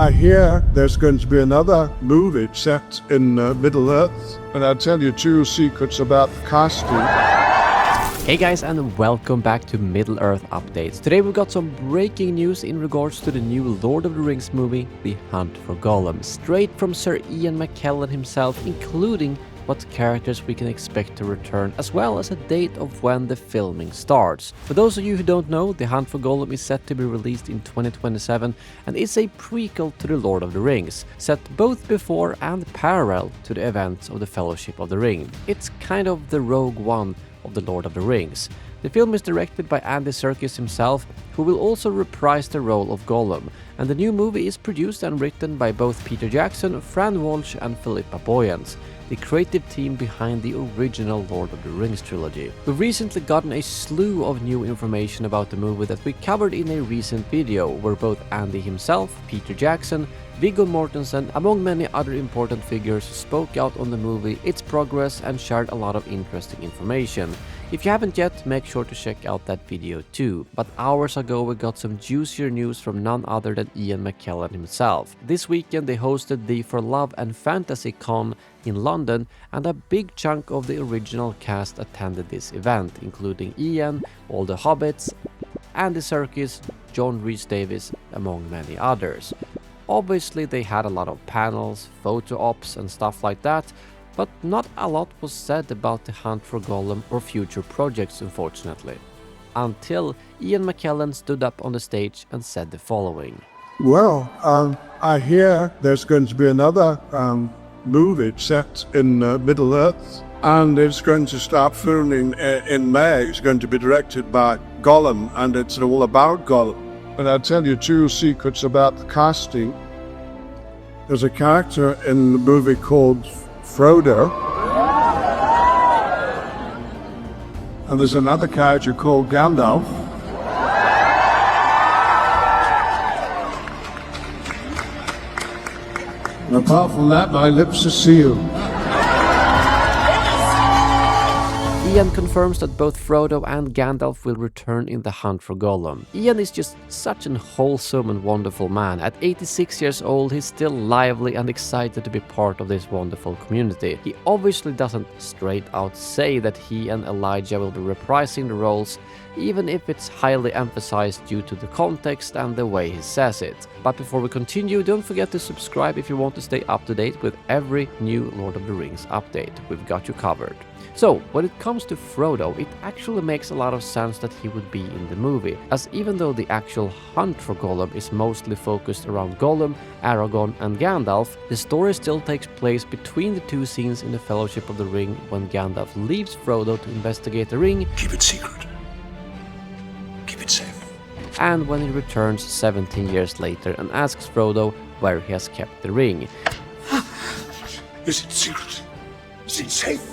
I hear there's going to be another movie set in Middle-earth, and I'll tell you 2 secrets about the casting. Hey guys, and welcome back to Middle-earth Updates. Today we've got some breaking news in regards to the new Lord of the Rings movie, The Hunt for Gollum. Straight from Sir Ian McKellen himself, including what characters we can expect to return, as well as a date of when the filming starts. For those of you who don't know, The Hunt for Gollum is set to be released in 2027 and is a prequel to The Lord of the Rings, set both before and parallel to the events of the Fellowship of the Ring. It's kind of the Rogue One of The Lord of the Rings. The film is directed by Andy Serkis himself, who will also reprise the role of Gollum, and the new movie is produced and written by both Peter Jackson, Fran Walsh and Philippa Boyens, the creative team behind the original Lord of the Rings trilogy. We've recently gotten a slew of new information about the movie that we covered in a recent video, where both Andy himself, Peter Jackson, Viggo Mortensen, among many other important figures, spoke out on the movie, its progress, and shared a lot of interesting information. If you haven't yet, make sure to check out that video too. But hours ago we got some juicier news from none other than Ian McKellen himself. This weekend they hosted the For Love and Fantasy Con in London, and a big chunk of the original cast attended this event, including Ian, all the Hobbits, Andy Serkis, John Rhys-Davies, among many others. Obviously they had a lot of panels, photo ops and stuff like that, but not a lot was said about the Hunt for Gollum or future projects, unfortunately. Until Ian McKellen stood up on the stage and said the following. Well, I hear there's going to be another movie set in Middle-earth, and it's going to start filming in May. It's going to be directed by Gollum, and it's all about Gollum. And I'll tell you 2 secrets about the casting. There's a character in the movie called Frodo, and there's another character called Gandalf. And apart from that, my lips are sealed. Ian confirms that both Frodo and Gandalf will return in The Hunt for Gollum. Ian is just such an wholesome and wonderful man. At 86 years old, he's still lively and excited to be part of this wonderful community. He obviously doesn't straight out say that he and Elijah will be reprising the roles, even if it's highly emphasized due to the context and the way he says it. But before we continue, don't forget to subscribe if you want to stay up to date with every new Lord of the Rings update. We've got you covered. So, when it comes to Frodo, it actually makes a lot of sense that he would be in the movie, as even though the actual hunt for Gollum is mostly focused around Gollum, Aragorn and Gandalf, the story still takes place between the 2 scenes in the Fellowship of the Ring when Gandalf leaves Frodo to investigate the ring. Keep it secret. Keep it safe. And when he returns 17 years later and asks Frodo where he has kept the ring. Is it secret? Is it safe?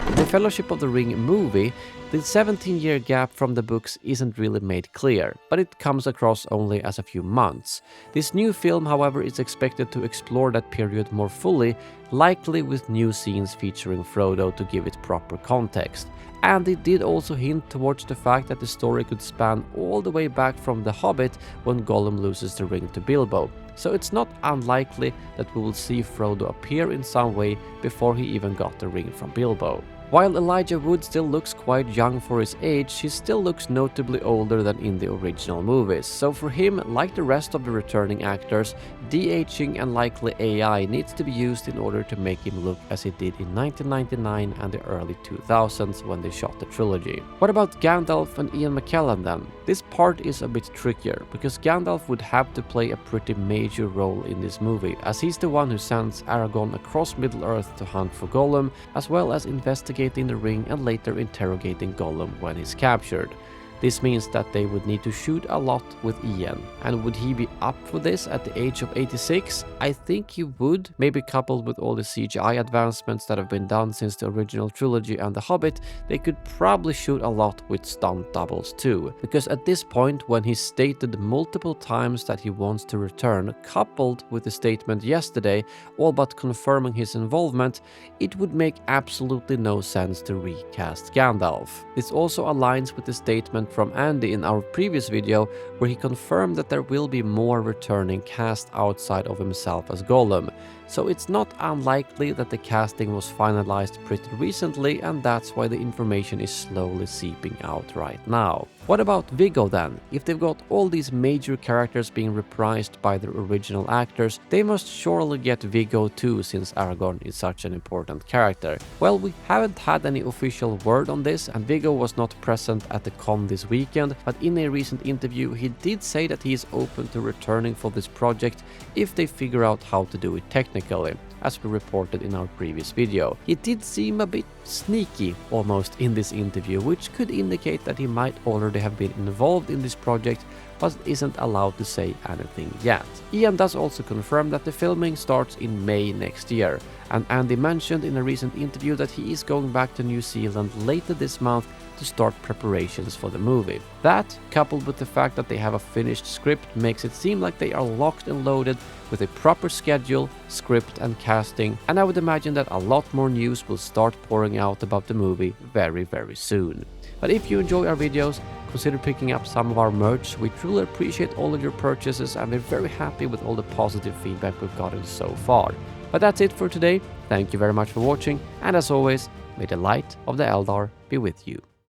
In the Fellowship of the Ring movie, the 17-year gap from the books isn't really made clear, but it comes across only as a few months. This new film, however, is expected to explore that period more fully, likely with new scenes featuring Frodo to give it proper context. And it did also hint towards the fact that the story could span all the way back from The Hobbit when Gollum loses the ring to Bilbo. So it's not unlikely that we will see Frodo appear in some way before he even got the ring from Bilbo. While Elijah Wood still looks quite young for his age, he still looks notably older than in the original movies. So for him, like the rest of the returning actors, de-aging and likely AI needs to be used in order to make him look as he did in 1999 and the early 2000s when they shot the trilogy. What about Gandalf and Ian McKellen then? This part is a bit trickier, because Gandalf would have to play a pretty major role in this movie, as he's the one who sends Aragorn across Middle-earth to hunt for Gollum, as well as investigating the ring and later interrogating Gollum when he's captured. This means that they would need to shoot a lot with Ian. And would he be up for this at the age of 86? I think he would, maybe coupled with all the CGI advancements that have been done since the original trilogy and The Hobbit, they could probably shoot a lot with stunt doubles too. Because at this point, when he stated multiple times that he wants to return, coupled with the statement yesterday, all but confirming his involvement, it would make absolutely no sense to recast Gandalf. This also aligns with the statement from Andy in our previous video, where he confirmed that there will be more returning cast outside of himself as Gollum. So it's not unlikely that the casting was finalized pretty recently, and that's why the information is slowly seeping out right now. What about Viggo then? If they've got all these major characters being reprised by their original actors, they must surely get Viggo too, since Aragorn is such an important character. Well, we haven't had any official word on this, and Viggo was not present at the con this weekend, but in a recent interview he did say that he is open to returning for this project if they figure out how to do it technically, as we reported in our previous video. He did seem a bit sneaky almost in this interview, which could indicate that he might already have been involved in this project but isn't allowed to say anything yet. Ian does also confirm that the filming starts in May next year, and Andy mentioned in a recent interview that he is going back to New Zealand later this month to start preparations for the movie. That, coupled with the fact that they have a finished script, makes it seem like they are locked and loaded with a proper schedule, script and casting, and I would imagine that a lot more news will start pouring out about the movie very soon. But if you enjoy our videos, consider picking up some of our merch. We truly appreciate all of your purchases, and we're very happy with all the positive feedback we've gotten so far. But that's it for today. Thank you very much for watching, and as always, may the light of the Eldar be with you.